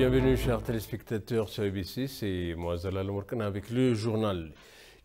Bienvenue chers téléspectateurs sur ABC, c'est moi Zalal Mourkana avec le journal.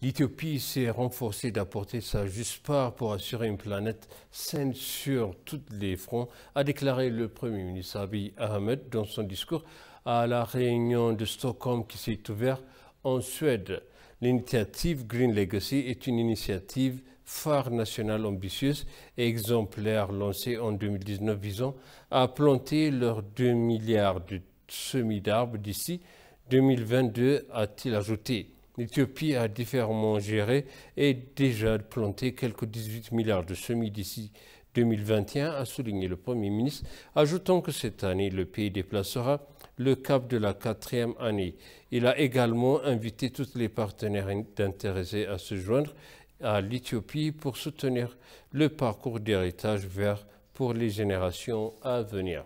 L'Éthiopie s'est renforcée d'apporter sa juste part pour assurer une planète saine sur tous les fronts, a déclaré le Premier ministre Abiy Ahmed dans son discours à la réunion de Stockholm qui s'est ouverte en Suède. L'initiative Green Legacy est une initiative phare nationale ambitieuse et exemplaire lancée en 2019 visant à planter leurs 2 milliards de semis d'arbres d'ici 2022, a-t-il ajouté. L'Éthiopie a différemment géré et déjà planté quelques 18 milliards de semis d'ici 2021, a souligné le Premier ministre, ajoutant que cette année, le pays déplacera le cap de la 4e année. Il a également invité tous les partenaires intéressés à se joindre à l'Éthiopie pour soutenir le parcours d'héritage vert pour les générations à venir.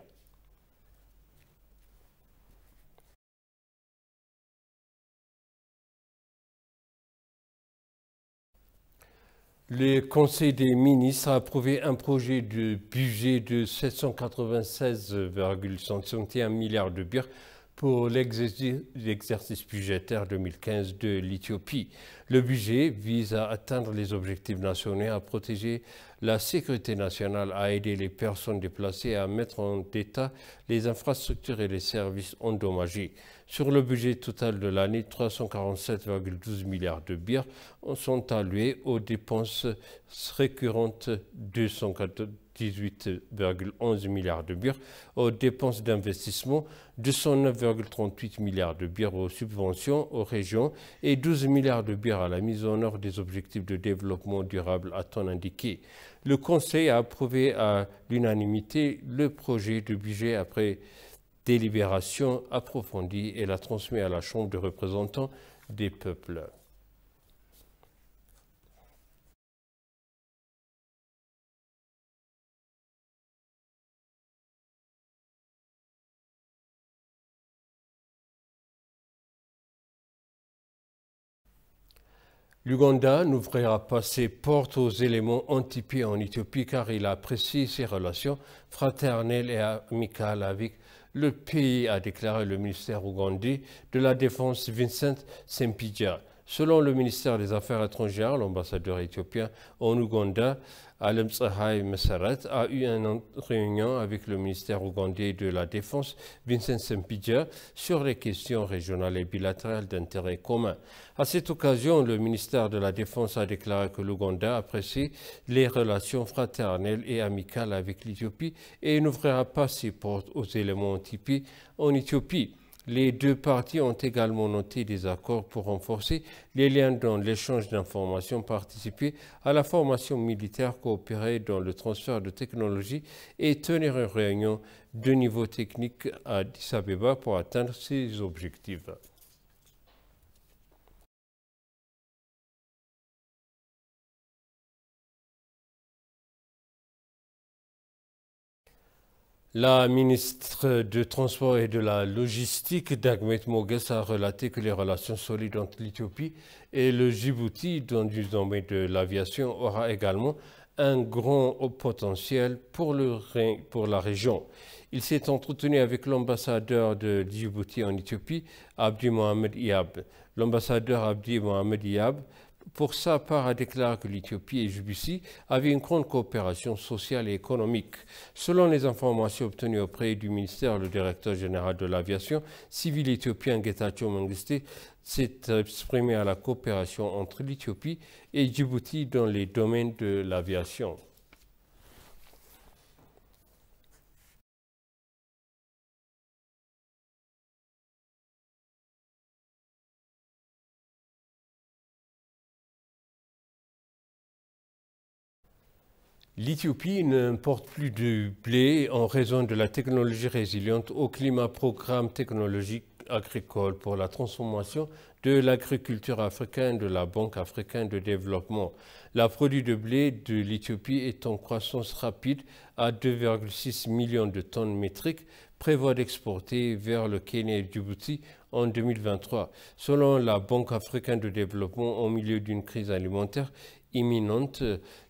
Le Conseil des ministres a approuvé un projet de budget de 796,61 milliards de birr pour l'exercice budgétaire 2015 de l'Éthiopie. Le budget vise à atteindre les objectifs nationaux, à protéger la sécurité nationale, à aider les personnes déplacées, à mettre en état les infrastructures et les services endommagés. Sur le budget total de l'année, 347,12 milliards de birr sont alloués aux dépenses récurrentes, 218,11 milliards de birr aux dépenses d'investissement, 209,38 milliards de birr aux subventions aux régions et 12 milliards de birr à la mise en œuvre des objectifs de développement durable, a-t-on indiqué. Le Conseil a approuvé à l'unanimité le projet de budget après délibération approfondie et l'a transmis à la Chambre des représentants des peuples. L'Ouganda n'ouvrira pas ses portes aux éléments anti-paix en Éthiopie car il apprécie ses relations fraternelles et amicales avec le pays, a déclaré le ministère ougandais de la Défense Vincent Sempija. Selon le ministère des Affaires étrangères, l'ambassadeur éthiopien en Ouganda, Alem Tsahai Meseret, a eu une réunion avec le ministère ougandais de la Défense, Vincent Sempija, sur les questions régionales et bilatérales d'intérêt commun. À cette occasion, le ministère de la Défense a déclaré que l'Ouganda apprécie les relations fraternelles et amicales avec l'Éthiopie et n'ouvrira pas ses portes aux éléments anti-paix en Éthiopie. Les deux parties ont également noté des accords pour renforcer les liens dans l'échange d'informations, participer à la formation militaire, coopérer dans le transfert de technologies et tenir une réunion de niveau technique à Addis Abeba pour atteindre ces objectifs. La ministre du Transport et de la Logistique, Dagmé Moges, a relaté que les relations solides entre l'Éthiopie et le Djibouti dans le domaine de l'aviation aura également un grand potentiel pour la région. Il s'est entretenu avec l'ambassadeur de Djibouti en Éthiopie, Abdi Mohamed Iyab. L'ambassadeur Abdi Mohamed Iyab, pour sa part, a déclaré que l'Éthiopie et Djibouti avaient une grande coopération sociale et économique. Selon les informations obtenues auprès du ministère, le directeur général de l'aviation civile éthiopien Getachew Mengiste s'est exprimé à la coopération entre l'Éthiopie et Djibouti dans les domaines de l'aviation. L'Éthiopie n'importe plus de blé en raison de la technologie résiliente au climat, programme technologique agricole pour la transformation de l'agriculture africaine de la Banque africaine de développement. La produit de blé de l'Éthiopie est en croissance rapide à 2,6 millions de tonnes métriques, prévoit d'exporter vers le Kenya et Djibouti en 2023. Selon la Banque africaine de développement, au milieu d'une crise alimentaire, imminente,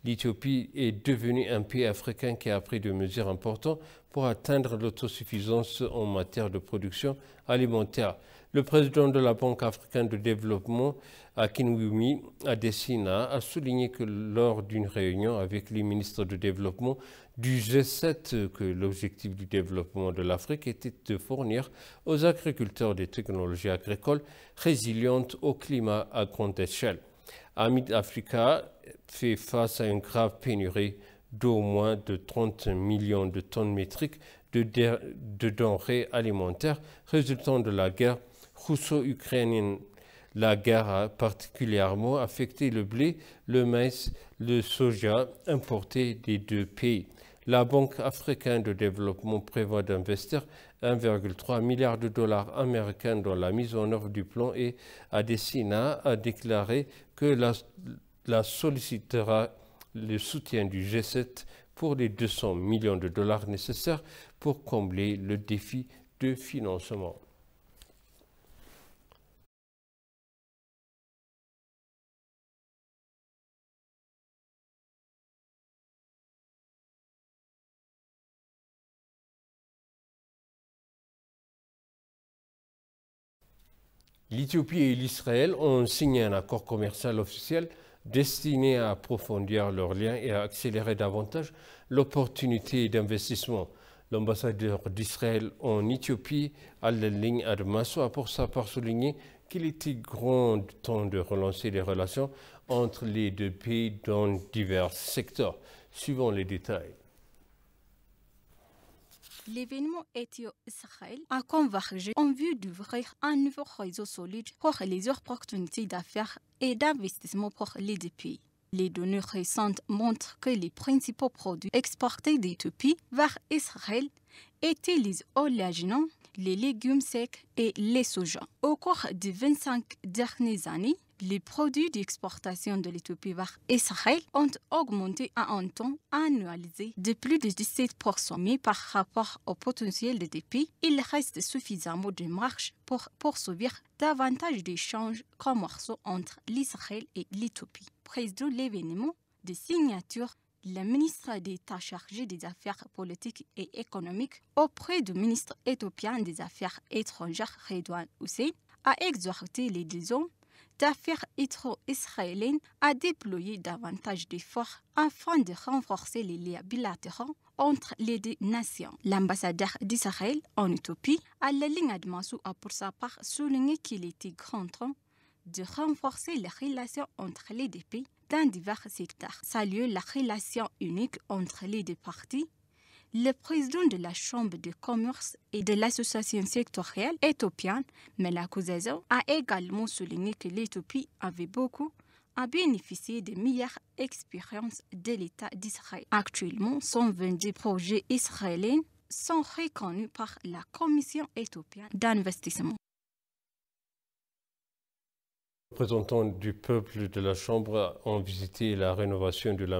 l'Éthiopie est devenue un pays africain qui a pris des mesures importantes pour atteindre l'autosuffisance en matière de production alimentaire. Le président de la Banque africaine de développement, Akinwumi Adesina, a souligné que lors d'une réunion avec les ministres de développement du G7 que l'objectif du développement de l'Afrique était de fournir aux agriculteurs des technologies agricoles résilientes au climat à grande échelle. Amid Africa fait face à une grave pénurie d'au moins de 30 millions de tonnes métriques de denrées alimentaires résultant de la guerre russo-ukrainienne. La guerre a particulièrement affecté le blé, le maïs, le soja importés des deux pays. La Banque africaine de développement prévoit d'investir 1,3 milliard de dollars américains dans la mise en œuvre du plan et Adesina a déclaré que la sollicitera le soutien du G7 pour les 200 millions de dollars nécessaires pour combler le défi de financement. L'Éthiopie et l'Israël ont signé un accord commercial officiel destiné à approfondir leurs liens et à accélérer davantage l'opportunité d'investissement. L'ambassadeur d'Israël en Éthiopie, Al-Ligne Admaso, a pour sa part souligné qu'il était grand temps de relancer les relations entre les deux pays dans divers secteurs. Suivons les détails. L'événement Éthio-Israël a convergé en vue d'ouvrir un nouveau réseau solide pour les opportunités d'affaires et d'investissement pour les deux pays. Les données récentes montrent que les principaux produits exportés d'Éthiopie vers Israël étaient les oléagineux, les légumes secs et les soja. Au cours des 25 dernières années, les produits d'exportation de l'Éthiopie vers Israël ont augmenté à un temps annualisé de plus de 17%. Mais par rapport au potentiel des deux pays, il reste suffisamment de marge pour poursuivre davantage d'échanges commerciaux entre l'Israël et l'Éthiopie. Président de l'événement de signature, le ministre d'État chargé des Affaires politiques et économiques auprès du ministre éthiopien des Affaires étrangères, Redouane Hussein, a exhorté les deux hommes d'affaires israéliennes à déployer davantage d'efforts afin de renforcer les liens bilatéraux entre les deux nations. L'ambassadeur d'Israël en Éthiopie, Al-Ligne Admaso, a pour sa part souligné qu'il était grand temps de renforcer les relations entre les deux pays dans divers secteurs. Saluer la relation unique entre les deux parties, le président de la Chambre de commerce et de l'association sectorielle éthiopienne, Melakou Zezo, a également souligné que l'Éthiopie avait beaucoup à bénéficier des meilleures expériences de l'État d'Israël. Actuellement, 120 projets israéliens sont reconnus par la Commission éthiopienne d'investissement. Les représentants du peuple de la Chambre ont visité la rénovation de la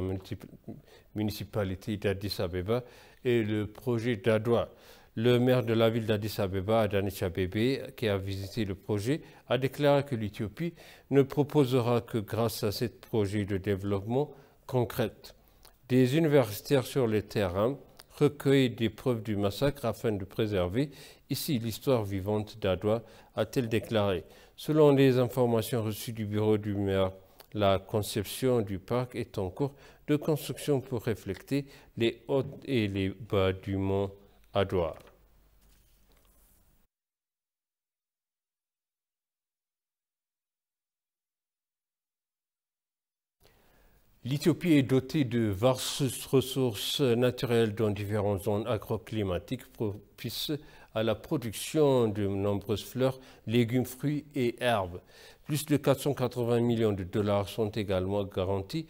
municipalité d'Addis Abeba et le projet d'Adwa. Le maire de la ville d'Addis Abeba, Adanis Abebe, qui a visité le projet, a déclaré que l'Éthiopie ne proposera que grâce à ce projet de développement concret. Des universitaires sur le terrain recueillent des preuves du massacre afin de préserver ici l'histoire vivante d'Adwa, a-t-elle déclaré. Selon les informations reçues du bureau du maire, la conception du parc est en cours de construction pour refléter les hauts et les bas du mont Adwa. L'Éthiopie est dotée de vastes ressources naturelles dans différentes zones agroclimatiques propices à la production de nombreuses fleurs, légumes, fruits et herbes. Plus de 480 millions de dollars sont également garantis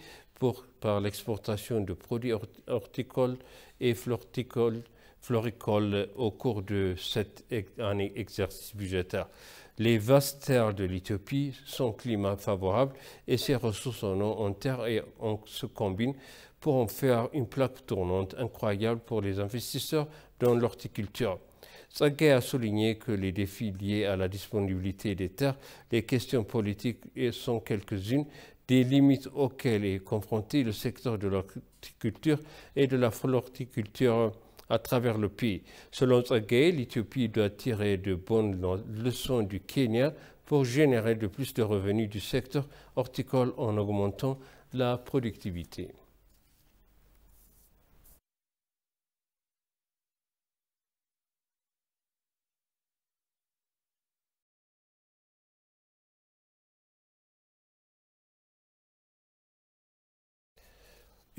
par l'exportation de produits horticoles et floricoles au cours de cette année exercice budgétaire. Les vastes terres de l'Éthiopie sont climat favorable et ses ressources en eau, en terre et en se combinent pour en faire une plaque tournante incroyable pour les investisseurs dans l'horticulture. Tsagay a souligné que les défis liés à la disponibilité des terres, les questions politiques sont quelques-unes des limites auxquelles est confronté le secteur de l'horticulture et de la floriculture à travers le pays. Selon Tsagay, l'Éthiopie doit tirer de bonnes leçons du Kenya pour générer de plus de revenus du secteur horticole en augmentant la productivité.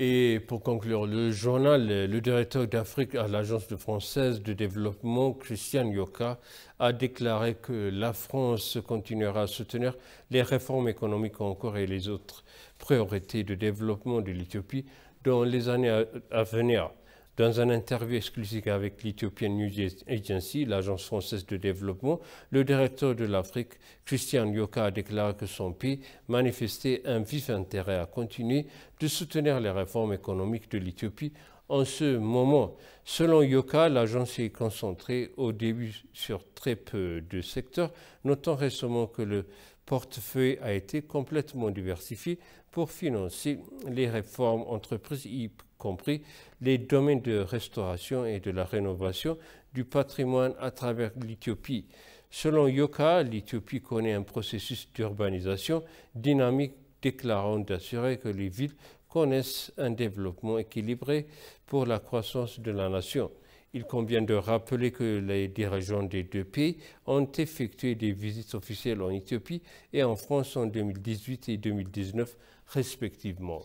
Et pour conclure, le journal, le directeur d'Afrique à l'Agence française de développement, Christian Yoka, a déclaré que la France continuera à soutenir les réformes économiques en cours et les autres priorités de développement de l'Éthiopie dans les années à venir. Dans une interview exclusive avec l'Ethiopian News Agency, l'agence française de développement, le directeur de l'Afrique, Christian Yoka, a déclaré que son pays manifestait un vif intérêt à continuer de soutenir les réformes économiques de l'Éthiopie en ce moment. Selon Yoka, l'agence est concentrée au début sur très peu de secteurs, notant récemment que le portefeuille a été complètement diversifié pour financer les réformes entreprises, y compris les domaines de restauration et de la rénovation du patrimoine à travers l'Éthiopie. Selon Yoka, l'Éthiopie connaît un processus d'urbanisation dynamique, déclarant d'assurer que les villes connaissent un développement équilibré pour la croissance de la nation. Il convient de rappeler que les dirigeants des deux pays ont effectué des visites officielles en Éthiopie et en France en 2018 et 2019 respectivement.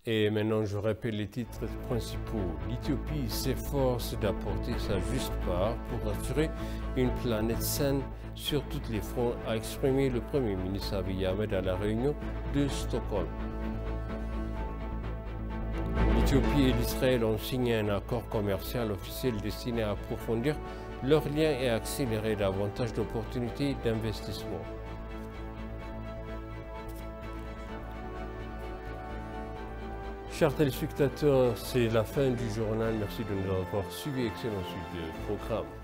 Et maintenant, je répète les titres principaux. L'Éthiopie s'efforce d'apporter sa juste part pour assurer une planète saine sur tous les fronts, a exprimé le Premier ministre Abiy Ahmed à la réunion de Stockholm. L'Éthiopie et l'Israël ont signé un accord commercial officiel destiné à approfondir leurs liens et accélérer davantage d'opportunités d'investissement. Chers téléspectateurs, c'est la fin du journal. Merci de nous avoir suivis. Excellent suite de programme.